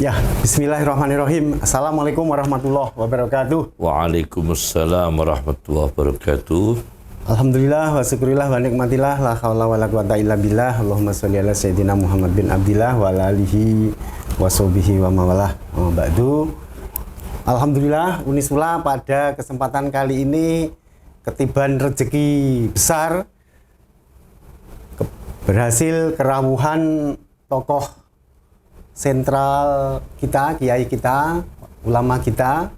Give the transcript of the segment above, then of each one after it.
Ya, bismillahirrahmanirrahim. Assalamualaikum warahmatullahi wabarakatuh. Waalaikumsalam warahmatullahi wabarakatuh. Alhamdulillah wa syukurillah wa nikmatillah la haula wa la quwata illa billah. Allahumma sholli ala sayyidina Muhammad bin Abdillah wa ala alihi wa sahbihi wa mawalah. Ba'du. Alhamdulillah Unisula pada kesempatan kali ini ketiban rezeki besar berhasil kerawuhan tokoh sentral kita, kiai kita, ulama kita,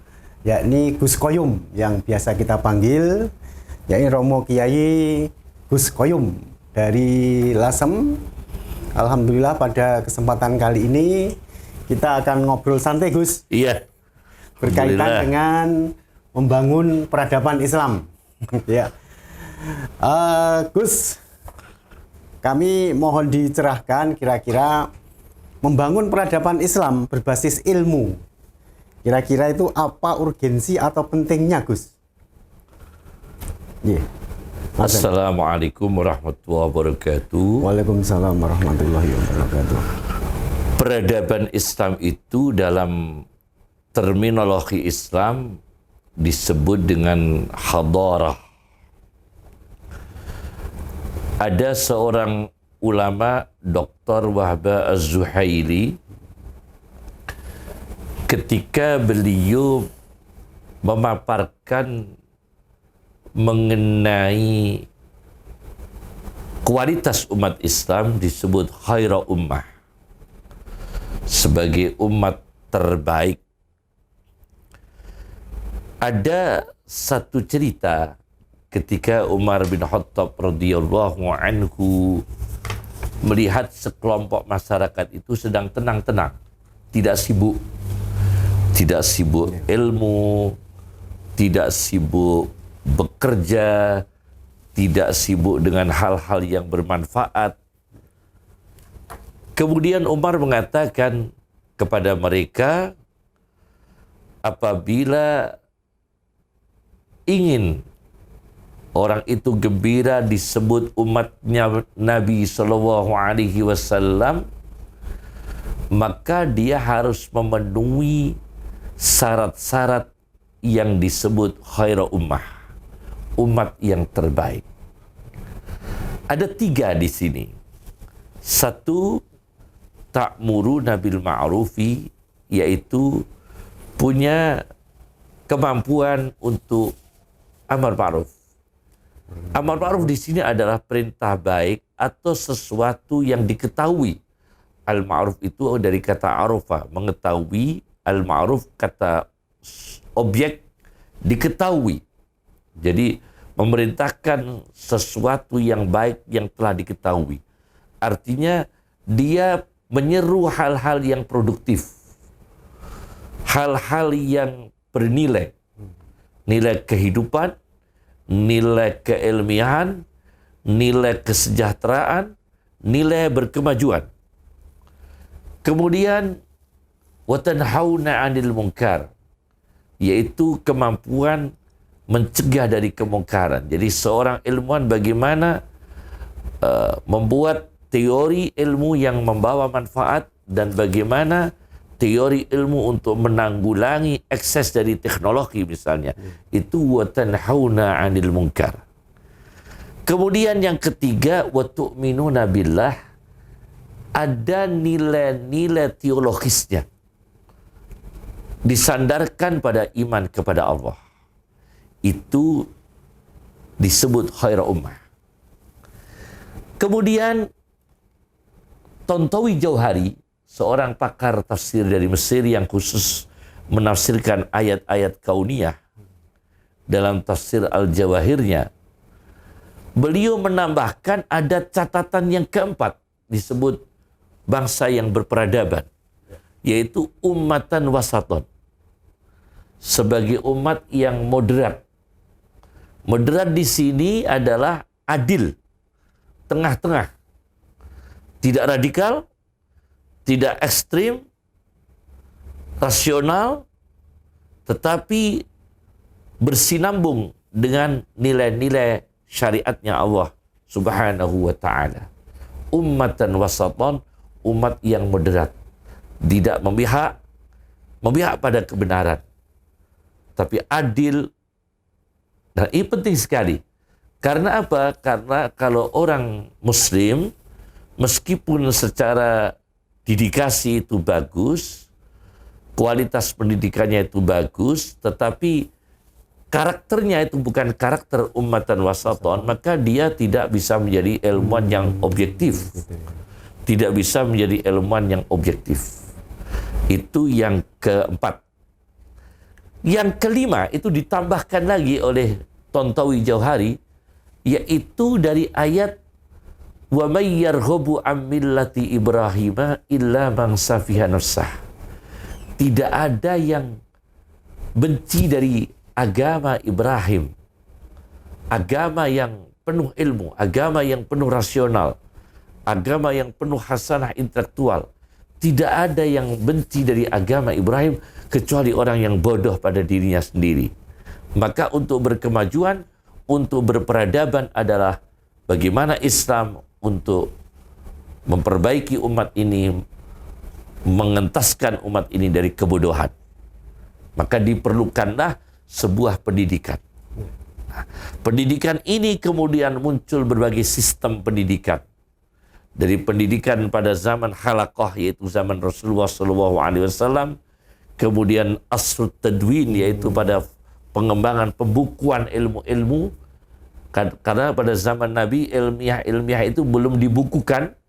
yakni Gus Koyum yang biasa kita panggil, yakni Romo Kiai Gus Koyum dari Lasem. Alhamdulillah pada kesempatan kali ini kita akan ngobrol santai, Gus. Iya. Berkaitan dengan membangun peradaban Islam. Ya. Gus, kami mohon dicerahkan kira-kira membangun peradaban Islam berbasis ilmu. Kira-kira itu apa urgensi atau pentingnya, Gus? Yeah. Assalamualaikum warahmatullahi wabarakatuh. Waalaikumsalam warahmatullahi wabarakatuh. Peradaban Islam itu dalam terminologi Islam disebut dengan hadarah. Ada seorang ulama Dr. Wahbah Az-Zuhaili ketika beliau memaparkan mengenai kualitas umat Islam disebut khaira ummah sebagai umat terbaik. Ada satu cerita ketika Umar bin Khattab radhiyallahu anhu melihat sekelompok masyarakat itu sedang tenang-tenang, tidak sibuk ilmu, tidak sibuk bekerja, tidak sibuk dengan hal-hal yang bermanfaat. Kemudian Umar mengatakan kepada mereka, apabila ingin orang itu gembira disebut umatnya Nabi SAW, maka dia harus memenuhi syarat-syarat yang disebut khaira ummah, umat yang terbaik. Ada 3 di sini. 1, ta'muruna bil ma'rufi, yaitu punya kemampuan untuk amar ma'ruf. Amar ma'ruf di sini adalah perintah baik atau sesuatu yang diketahui. Al-ma'ruf itu dari kata arafa, mengetahui. Al-ma'ruf kata objek, diketahui. Jadi memerintahkan sesuatu yang baik yang telah diketahui. Artinya dia menyeru hal-hal yang produktif, hal-hal yang bernilai, nilai kehidupan, nilai keilmiahan, nilai kesejahteraan, nilai berkemajuan. Kemudian watanhauna 'anil munkar, yaitu kemampuan mencegah dari kemungkaran. Jadi seorang ilmuwan bagaimana membuat teori ilmu yang membawa manfaat dan bagaimana teori ilmu untuk menanggulangi ekses dari teknologi misalnya. Itu wa tanhauna 'anil munkar. Kemudian yang ketiga, wa tu'minuna billah, ada nilai-nilai teologisnya, disandarkan pada iman kepada Allah. Itu disebut khaira ummah. Kemudian Tontowi Jauhari, seorang pakar tafsir dari Mesir yang khusus menafsirkan ayat-ayat kauniyah dalam tafsir Al-Jawahirnya, beliau menambahkan ada catatan yang keempat disebut bangsa yang berperadaban, yaitu ummatan wasaton, sebagai umat yang moderat. Moderat di sini adalah adil, tengah-tengah, tidak radikal, tidak ekstrim, rasional, tetapi bersinambung dengan nilai-nilai syariatnya Allah Subhanahu wa ta'ala. Ummatan wasaton, umat yang moderat. tidak memihak pada kebenaran, tapi adil. Dan ini penting sekali. Karena apa? Karena kalau orang Muslim, meskipun secara dedikasi itu bagus, kualitas pendidikannya itu bagus, tetapi karakternya itu bukan karakter ummatan wasaton, maka dia tidak bisa menjadi ilmuwan yang objektif. Tidak bisa menjadi ilmuwan yang objektif. Itu yang keempat. Yang kelima itu ditambahkan lagi oleh Tontowi Jauhari, yaitu dari ayat wa may yarghabu an millati Ibrahim illa man safiha nafsah. Tidak ada yang benci dari agama Ibrahim, agama yang penuh ilmu, agama yang penuh rasional, agama yang penuh hasanah intelektual. Tidak ada yang benci dari agama Ibrahim kecuali orang yang bodoh pada dirinya sendiri. Maka untuk berkemajuan, untuk berperadaban adalah bagaimana Islam untuk memperbaiki umat ini, mengentaskan umat ini dari kebodohan. Maka diperlukanlah sebuah pendidikan. Nah, pendidikan ini kemudian muncul berbagai sistem pendidikan. Dari pendidikan pada zaman halaqah, yaitu zaman Rasulullah SAW, kemudian asrut tadwin, yaitu pada pengembangan pembukuan ilmu-ilmu. Karena pada zaman Nabi ilmiah itu belum dibukukan.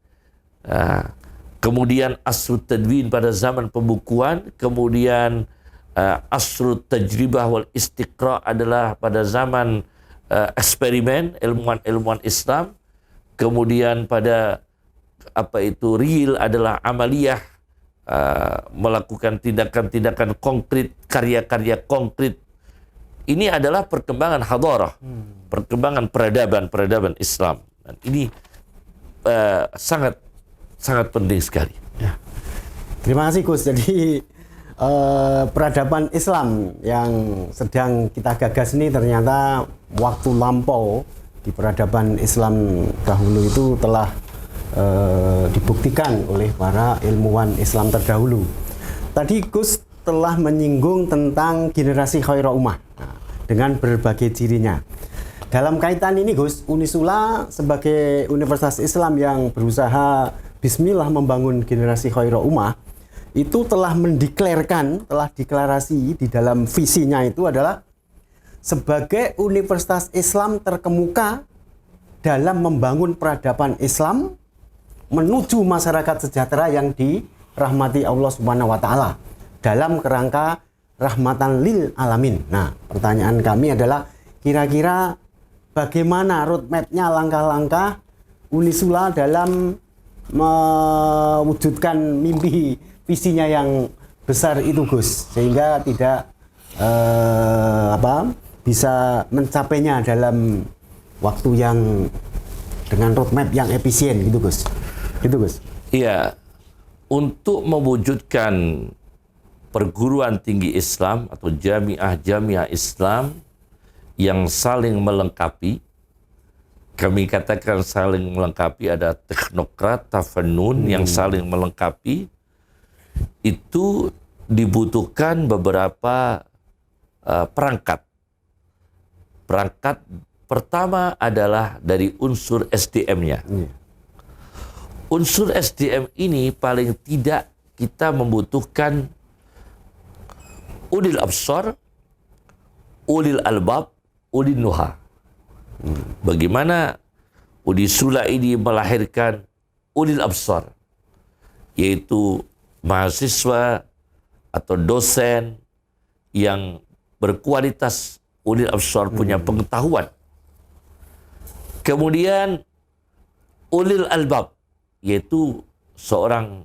Kemudian asrut tadwin pada zaman pembukuan, kemudian asrut tajribah wal istiqra adalah pada zaman eksperimen ilmuwan-ilmuwan Islam. Kemudian pada real adalah amaliyah, melakukan tindakan-tindakan konkret, karya-karya konkret. Ini adalah perkembangan hadarah, perkembangan peradaban Islam. Dan ini sangat penting sekali. Ya. Terima kasih Gus. Jadi peradaban Islam yang sedang kita gagas ini ternyata waktu lampau di peradaban Islam dahulu itu telah dibuktikan oleh para ilmuwan Islam terdahulu. Tadi Gus telah menyinggung tentang generasi khairah ummah dengan berbagai cirinya. Dalam kaitan ini Gus, Unisula sebagai universitas Islam yang berusaha bismillah membangun generasi khairah ummah itu telah deklarasi di dalam visinya itu adalah sebagai universitas Islam terkemuka dalam membangun peradaban Islam menuju masyarakat sejahtera yang dirahmati Allah Subhanahu wa taala dalam kerangka rahmatan lil alamin. Nah, pertanyaan kami adalah kira-kira bagaimana roadmap-nya, langkah-langkah Unisula dalam mewujudkan mimpi visinya yang besar itu Gus, sehingga tidak bisa mencapainya dalam waktu yang dengan roadmap yang efisien gitu Gus. Gitu Gus. Iya, untuk mewujudkan perguruan tinggi Islam atau jamiah Islam yang saling melengkapi, kami katakan saling melengkapi, ada teknokrat, tafannun yang saling melengkapi, itu dibutuhkan beberapa perangkat. Perangkat pertama adalah dari unsur SDM-nya. Unsur SDM ini paling tidak kita membutuhkan ulil absar, ulil albab, ulil nuha. Bagaimana Unisula ini melahirkan ulil absar, yaitu mahasiswa atau dosen yang berkualitas ulil absar, punya pengetahuan. Kemudian ulil albab, yaitu seorang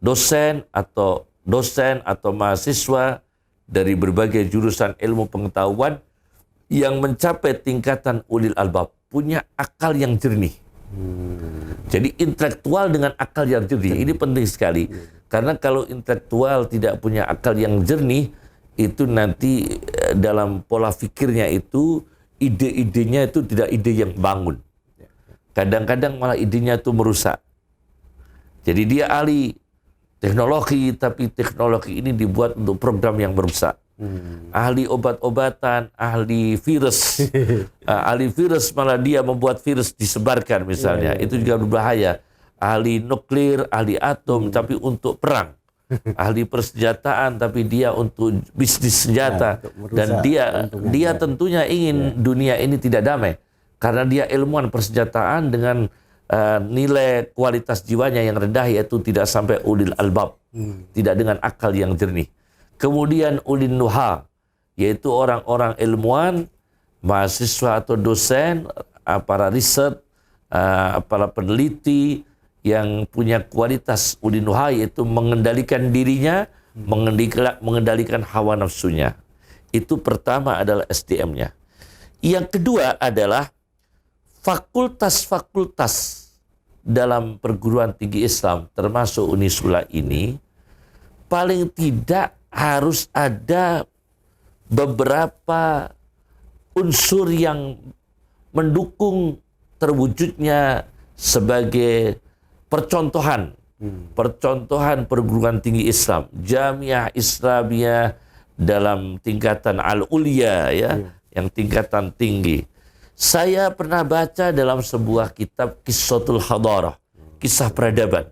dosen atau mahasiswa dari berbagai jurusan ilmu pengetahuan yang mencapai tingkatan ulil albab, punya akal yang jernih. Jadi intelektual dengan akal yang jernih, ini penting sekali. Karena kalau intelektual tidak punya akal yang jernih, itu nanti dalam pola pikirnya itu, ide-idenya itu tidak ide yang bangun. Kadang-kadang malah idenya itu merusak. Jadi dia ahli teknologi, tapi teknologi ini dibuat untuk program yang merusak. Ahli obat-obatan, ahli virus, ahli virus malah dia membuat virus disebarkan misalnya, itu juga berbahaya. Ahli nuklir, ahli atom, tapi untuk perang. Ahli persenjataan, tapi dia untuk bisnis senjata. Dan dia tentunya ingin dunia ini tidak damai, karena dia ilmuwan persenjataan dengan nilai kualitas jiwanya yang rendah, yaitu tidak sampai ulil albab, tidak dengan akal yang jernih. Kemudian ulin nuha, yaitu orang-orang ilmuwan, mahasiswa atau dosen, para riset, para peneliti yang punya kualitas ulin nuha, yaitu mengendalikan dirinya, mengendalikan hawa nafsunya. Itu pertama adalah SDM-nya. Yang kedua adalah fakultas-fakultas dalam perguruan tinggi Islam, termasuk Unisula ini, paling tidak harus ada beberapa unsur yang mendukung terwujudnya sebagai percontohan perguruan tinggi Islam, Jamiah Islamiyah dalam tingkatan al-ulia, yang tingkatan tinggi. Saya pernah baca dalam sebuah kitab Qissatul Hadarah, kisah peradaban.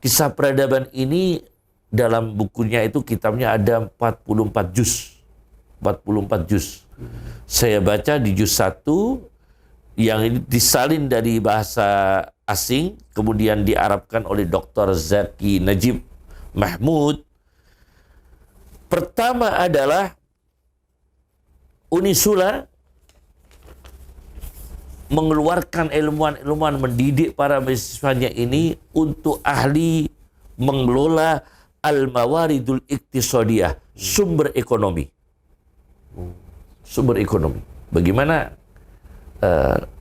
Kisah peradaban ini dalam bukunya itu, kitabnya ada 44 juz. 44 juz. Saya baca di juz 1 yang ini disalin dari bahasa asing, kemudian diarabkan oleh Dr. Zaki Najib Mahmud. Pertama adalah Unisula mengeluarkan ilmuwan-ilmuwan, mendidik para mahasiswanya ini untuk ahli mengelola al-mawaridul iktisadiyah, sumber ekonomi. Sumber ekonomi. Bagaimana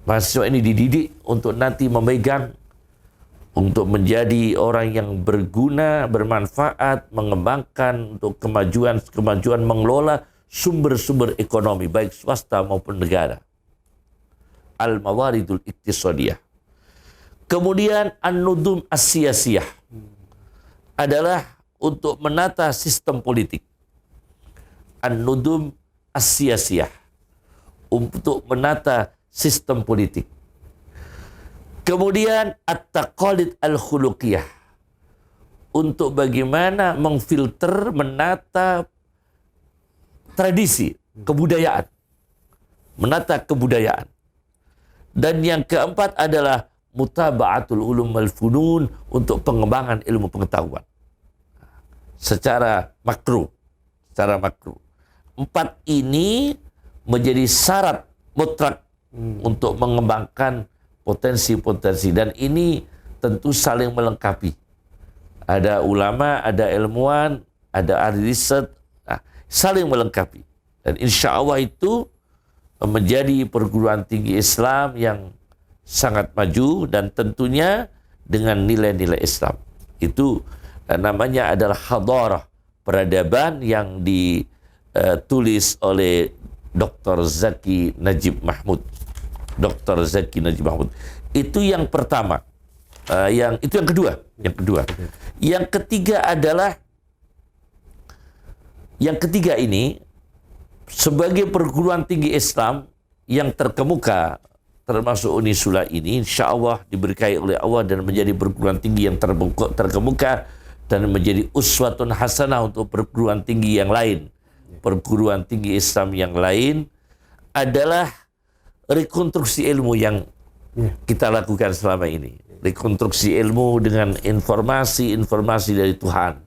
mahasiswa ini dididik untuk nanti memegang, untuk menjadi orang yang berguna, bermanfaat, mengembangkan untuk kemajuan mengelola sumber-sumber ekonomi, baik swasta maupun negara. Al-mawaridul iktisadiyah. Kemudian an-nudum as-siyasiyah adalah untuk menata sistem politik. An-nudum as-siyasiyah, untuk menata sistem politik. Kemudian at-taqalid al-khuluqiyah, untuk bagaimana memfilter, menata tradisi, kebudayaan. Menata kebudayaan. Dan yang keempat adalah mutaba'atul ulum wal funun, untuk pengembangan ilmu pengetahuan secara makro. Secara makro. 4 ini menjadi syarat mutlak untuk mengembangkan potensi-potensi, dan ini tentu saling melengkapi. Ada ulama, ada ilmuwan, ada ahli riset, saling melengkapi. Dan insya Allah itu menjadi perguruan tinggi Islam yang sangat maju, dan tentunya dengan nilai-nilai Islam. Itu namanya adalah hadarah, peradaban, yang ditulis oleh Dr. Zaki Najib Mahmud. Dr. Zaki Najib Mahmud. Itu yang pertama. Itu yang kedua. Yang ketiga adalah, yang ketiga ini sebagai perguruan tinggi Islam yang terkemuka, termasuk Unisula ini, insya Allah diberkahi oleh Allah dan menjadi perguruan tinggi yang terkemuka dan menjadi uswatun hasanah untuk perguruan tinggi yang lain. Perguruan tinggi Islam yang lain adalah rekonstruksi ilmu yang kita lakukan selama ini. Rekonstruksi ilmu dengan informasi-informasi dari Tuhan.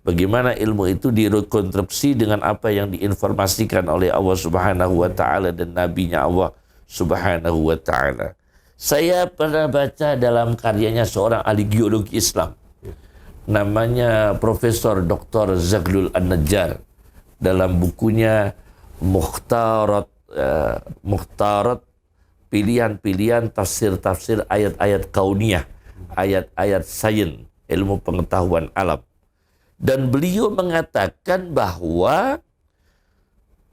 Bagaimana ilmu itu direkonstruksi dengan apa yang diinformasikan oleh Allah Subhanahu wa taala dan nabinya Allah Subhanahu wa taala. Saya pernah baca dalam karyanya seorang ahli geologi Islam, namanya Profesor Dr. Zaghlul An-Najjar, dalam bukunya Mukhtarat pilihan-pilihan tafsir-tafsir ayat-ayat kauniyah, ayat-ayat sains, ilmu pengetahuan alam. Dan beliau mengatakan bahwa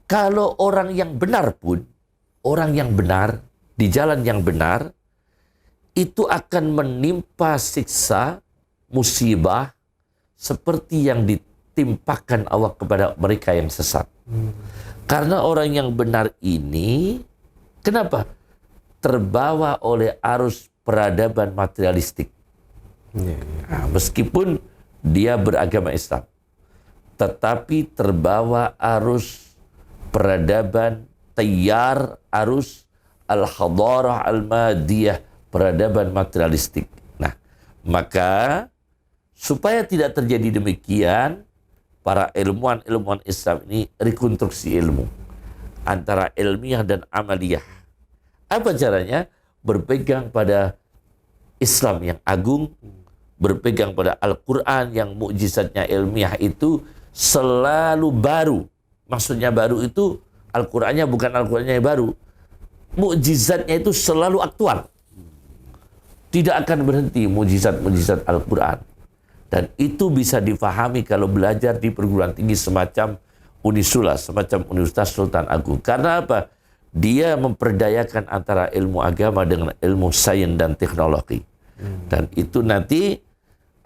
kalau orang yang benar pun, orang yang benar, di jalan yang benar, itu akan menimpa siksa, musibah, seperti yang ditimpakan Allah kepada mereka yang sesat. Karena orang yang benar ini, kenapa? Terbawa oleh arus peradaban materialistik. Nah, meskipun dia beragama Islam, tetapi terbawa arus peradaban, tayar arus al-hadarah al-madiyah, peradaban materialistik. Nah, maka supaya tidak terjadi demikian, para ilmuwan Islam ini rekonstruksi ilmu antara ilmiah dan amaliyah. Apa caranya? Berpegang pada Islam yang agung, berpegang pada Al-Quran yang mukjizatnya ilmiah itu selalu baru. Maksudnya baru itu Al-Qurannya bukan Al-Qurannya yang baru. Mukjizatnya itu selalu aktual. Tidak akan berhenti mukjizat-mukjizat Al-Quran. Dan itu bisa difahami kalau belajar di perguruan tinggi semacam Unisula, semacam Universitas Sultan Agung. Karena apa? Dia memperdayakan antara ilmu agama dengan ilmu sains dan teknologi. Dan itu nanti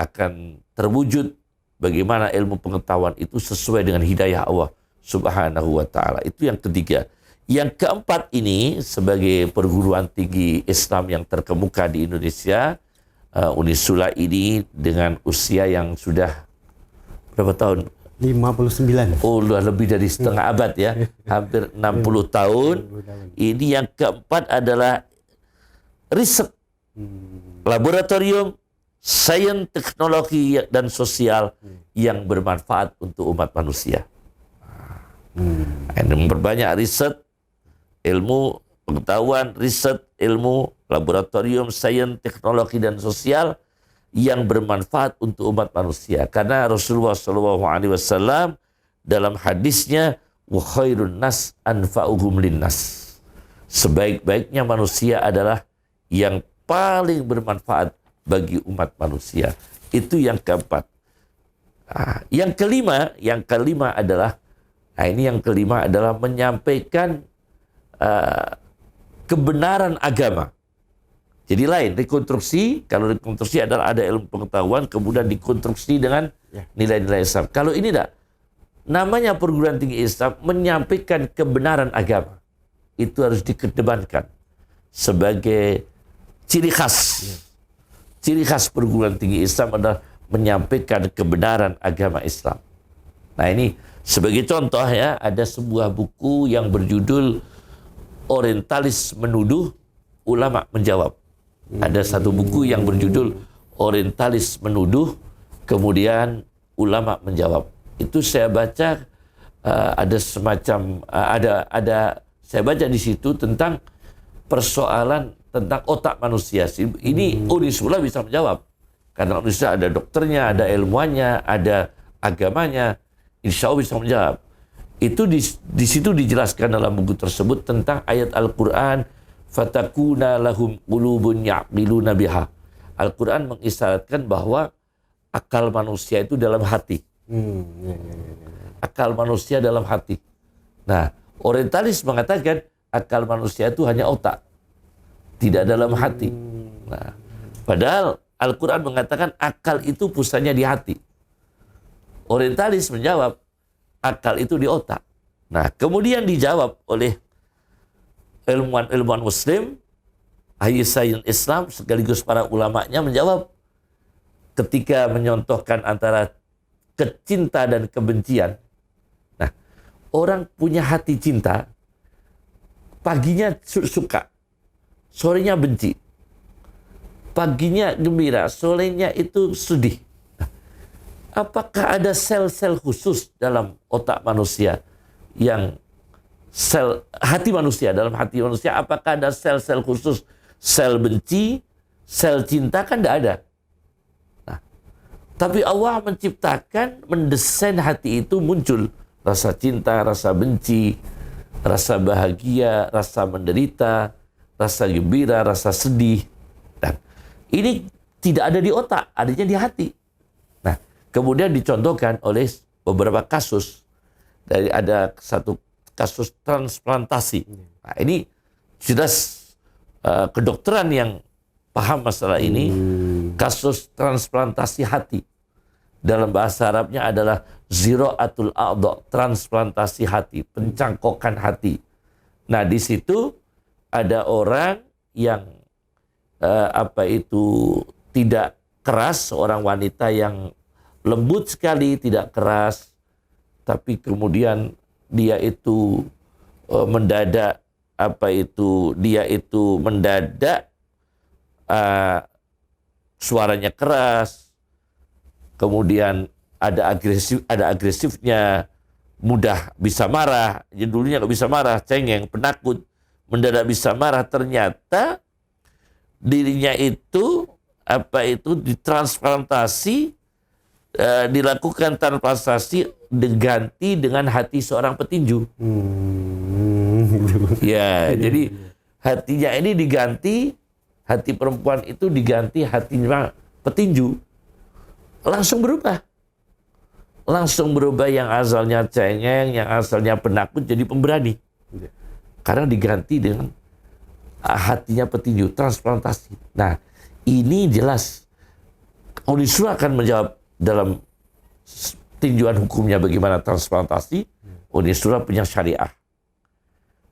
akan terwujud bagaimana ilmu pengetahuan itu sesuai dengan hidayah Allah Subhanahu wa ta'ala. Itu yang ketiga. Yang keempat ini sebagai perguruan tinggi Islam yang terkemuka di Indonesia, Unisula ini dengan usia yang sudah berapa tahun? 59. Oh, udah lebih dari setengah abad ya. Hampir 60 tahun. Ini yang keempat adalah riset, laboratorium, sains, teknologi dan sosial yang bermanfaat untuk umat manusia. Ini memperbanyak riset, ilmu pengetahuan, riset, ilmu, laboratorium, sains, teknologi dan sosial yang bermanfaat untuk umat manusia. Karena Rasulullah SAW dalam hadisnya, wa khairun nas anfa'uhum linnas. Sebaik-baiknya manusia adalah yang paling bermanfaat bagi umat manusia. Itu yang keempat. Yang kelima adalah menyampaikan kebenaran agama. Jadi lain, rekonstruksi, kalau rekonstruksi adalah ada ilmu pengetahuan, kemudian dikonstruksi dengan nilai-nilai Islam. Kalau ini tidak, namanya perguruan tinggi Islam menyampaikan kebenaran agama. Itu harus dikedepankan sebagai ciri khas. Ciri khas perguruan tinggi Islam adalah menyampaikan kebenaran agama Islam. Nah ini sebagai contoh ya, ada sebuah buku yang berjudul Orientalis Menuduh, Ulama Menjawab. Ada satu buku yang berjudul Orientalis Menuduh, kemudian Ulama Menjawab. Itu saya baca ada semacam saya baca di situ tentang persoalan tentang otak manusia. Ini Unisula bisa menjawab. Karena Unisula ada dokternya, ada ilmuannya, ada agamanya, insya Allah bisa menjawab. Itu di situ dijelaskan dalam buku tersebut tentang ayat Al-Quran, fatakuna lahum qulubun ya'qiluna biha. Al-Quran mengisyaratkan bahwa akal manusia itu dalam hati. Akal manusia dalam hati. Nah, orientalis mengatakan akal manusia itu hanya otak, tidak dalam hati. Nah, padahal Al-Quran mengatakan akal itu pusatnya di hati. Orientalis menjawab akal itu di otak. Nah, kemudian dijawab oleh ilmuwan Muslim, ahli sains Islam sekaligus para ulamanya menjawab ketika menyontohkan antara kecinta dan kebencian. Nah, orang punya hati cinta, paginya suka, sorenya benci. Paginya gembira, sorenya itu sedih. Apakah ada sel-sel khusus dalam otak manusia yang hati manusia, dalam hati manusia apakah ada sel-sel khusus, sel benci, sel cinta? Kan tidak ada. Nah, tapi Allah menciptakan, mendesain hati itu muncul rasa cinta, rasa benci, rasa bahagia, rasa menderita, rasa gembira, rasa sedih. Dan ini tidak ada di otak, adanya di hati. Nah, kemudian dicontohkan oleh beberapa kasus. Ada satu kasus transplantasi. Nah, ini jelas kedokteran yang paham masalah ini. Kasus transplantasi hati. dalam bahasa Arabnya adalah ziraatul a'dha, transplantasi hati, pencangkokan hati. Nah, di situ ada orang yang tidak keras, seorang wanita yang lembut sekali, tidak keras, tapi kemudian dia itu mendadak suaranya keras, kemudian ada agresifnya, mudah bisa marah. Jadi dulunya nggak bisa marah, cengeng, penakut, mendadak bisa marah. Ternyata dirinya itu ditransplantasi, dilakukan transplantasi diganti dengan hati seorang petinju. Ya, jadi hatinya ini diganti, hati perempuan itu diganti hatinya petinju. Langsung berubah yang asalnya cengeng, yang asalnya penakut jadi pemberani. Karena diganti dengan hatinya petinju, transplantasi. Nah, ini jelas Unisura akan menjawab dalam tinjauan hukumnya bagaimana transplantasi. Unisura punya syariah.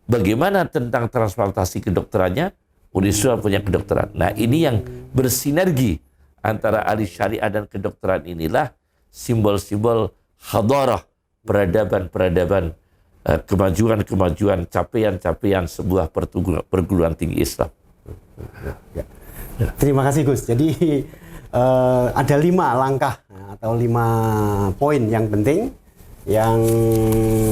Bagaimana tentang transplantasi kedokterannya? Unisura punya kedokteran. Nah, ini yang bersinergi antara ahli syariah dan kedokteran, inilah simbol-simbol hadarah, peradaban, kemajuan, capaian sebuah perguruan tinggi Islam. Terima kasih Gus. Jadi ada 5 langkah atau 5 poin yang penting yang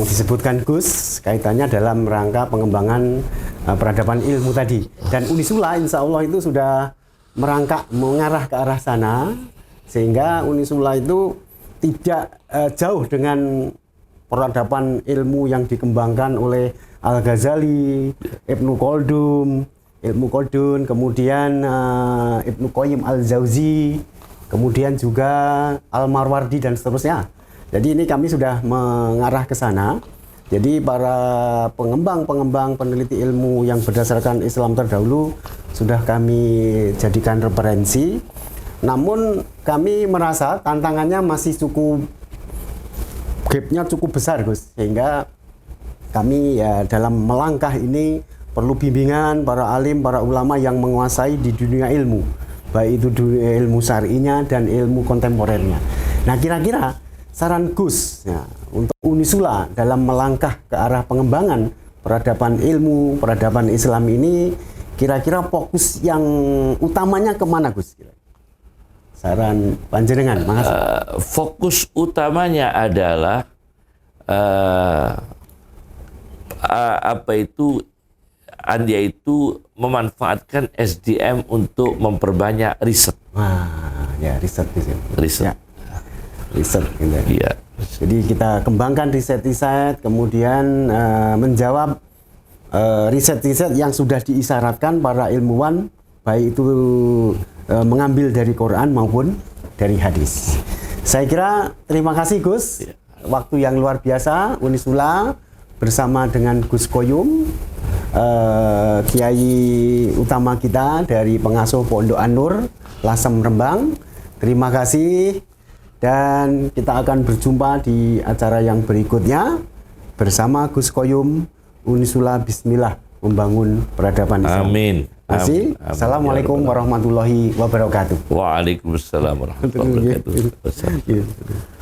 disebutkan Gus kaitannya dalam rangka pengembangan peradaban ilmu tadi. Dan Unisula insya Allah itu sudah mengarah ke arah sana, sehingga Unisula itu tidak jauh dengan peradaban ilmu yang dikembangkan oleh Al-Ghazali, Ibnu Khaldun, kemudian Ibnu Qayyim Al-Jauzi, kemudian juga Al-Marwardi dan seterusnya. Jadi ini kami sudah mengarah ke sana. Jadi para pengembang peneliti ilmu yang berdasarkan Islam terdahulu sudah kami jadikan referensi. Namun kami merasa tantangannya masih gapnya cukup besar Gus, sehingga kami ya dalam melangkah ini perlu bimbingan para alim, para ulama yang menguasai di dunia ilmu, baik itu ilmu syar'inya dan ilmu kontemporernya. Nah, kira-kira saran Gus ya, untuk Unisula dalam melangkah ke arah pengembangan peradaban ilmu, peradaban Islam ini, kira-kira fokus yang utamanya kemana Gus? Saran panjenengan, makasih. Fokus utamanya adalah Anda itu memanfaatkan SDM untuk memperbanyak riset. Wah, ya riset. Ya. Riset gitu. Iya. Jadi kita kembangkan riset, kemudian menjawab riset yang sudah diisyaratkan para ilmuwan, baik itu mengambil dari Quran maupun dari hadis. Saya kira terima kasih Gus. Ya. Waktu yang luar biasa Unisula bersama dengan Gus Qoyum, Kiai utama kita dari pengasuh Pondok An-Nur, Lasem Rembang. Terima kasih. Dan kita akan berjumpa di acara yang berikutnya bersama Gus Qoyum. Unisula bismillah membangun peradaban Islam. Amin. Assalamualaikum warahmatullahi wabarakatuh. Waalaikumsalam warahmatullahi wabarakatuh.